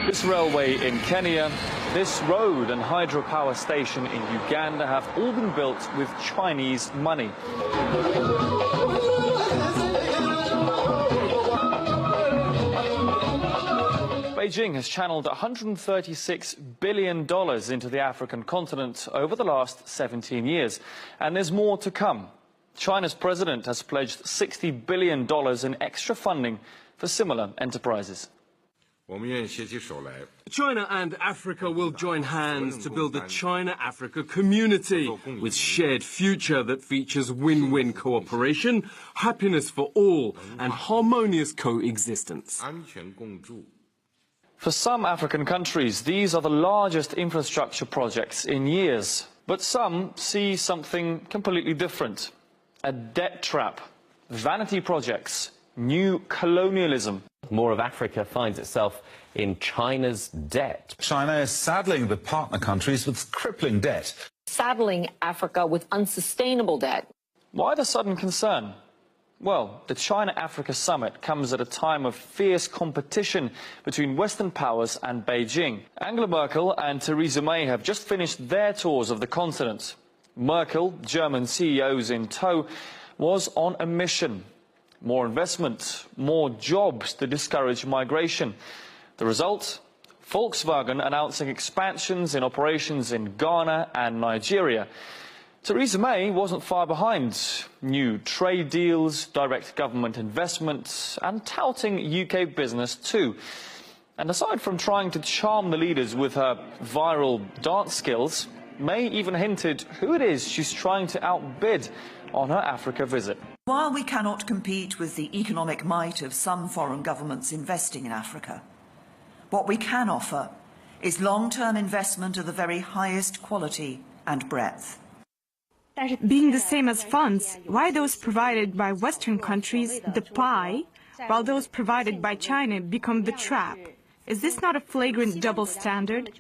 This railway in Kenya, this road and hydropower station in Uganda have all been built with Chinese money. Beijing has channeled $136 billion into the African continent over the last 17 years, and there's more to come. China's president has pledged $60 billion in extra funding for similar enterprises. China and Africa will join hands to build a China-Africa community with shared future that features win-win cooperation, happiness for all, and harmonious coexistence. For some African countries, these are the largest infrastructure projects in years. But some see something completely different. A debt trap, vanity projects, new colonialism. More of Africa finds itself in China's debt. China is saddling the partner countries with crippling debt. Saddling Africa with unsustainable debt. Why the sudden concern? Well, the China-Africa summit comes at a time of fierce competition between Western powers and Beijing. Angela Merkel and Theresa May have just finished their tours of the continent. Merkel, German CEOs in tow, was on a mission. More investment, more jobs to discourage migration. The result? Volkswagen announcing expansions in operations in Ghana and Nigeria. Theresa May wasn't far behind. New trade deals, direct government investments, and touting UK business too. And aside from trying to charm the leaders with her viral dance skills, May even hinted who it is she's trying to outbid on her Africa visit. While we cannot compete with the economic might of some foreign governments investing in Africa, what we can offer is long-term investment of the very highest quality and breadth. Being the same as funds, why those provided by Western countries, the pie, while those provided by China become the trap? Is this not a flagrant double standard?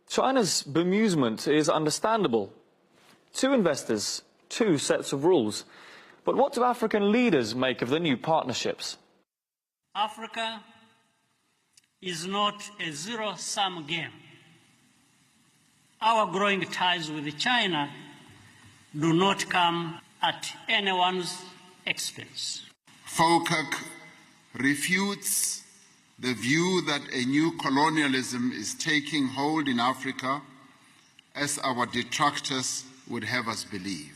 China's bemusement is understandable. Two investors, two sets of rules. But what do African leaders make of the new partnerships? Africa is not a zero-sum game. Our growing ties with China do not come at anyone's expense. Falkirk refutes the view that a new colonialism is taking hold in Africa, as our detractors would have us believe.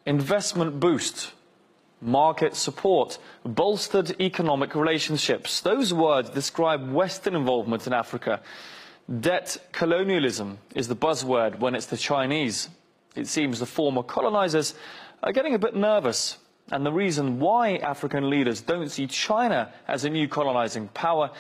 Investment boost, market support, bolstered economic relationships. Those words describe Western involvement in Africa. Debt colonialism is the buzzword when it's the Chinese. It seems the former colonizers are getting a bit nervous. And the reason why African leaders don't see China as a new colonizing power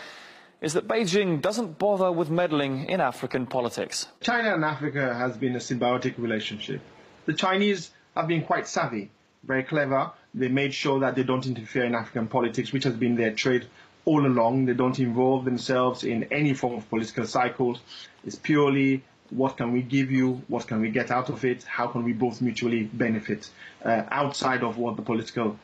is that Beijing doesn't bother with meddling in African politics. China and Africa has been a symbiotic relationship. The Chinese have been quite savvy, very clever. They made sure that they don't interfere in African politics, which has been their trade all along. They don't involve themselves in any form of political cycles. It's purely what can we give you, what can we get out of it, how can we both mutually benefit outside of what the political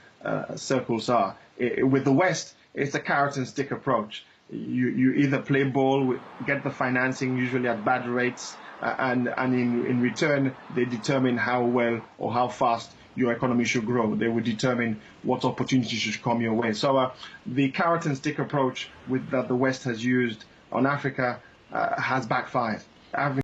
circles are. With the West, it's a carrot and stick approach. You either play ball, get the financing, usually at bad rates, and in return, they determine how well or how fast your economy should grow. They will determine what opportunities should come your way. So the carrot and stick approach that the West has used on Africa has backfired.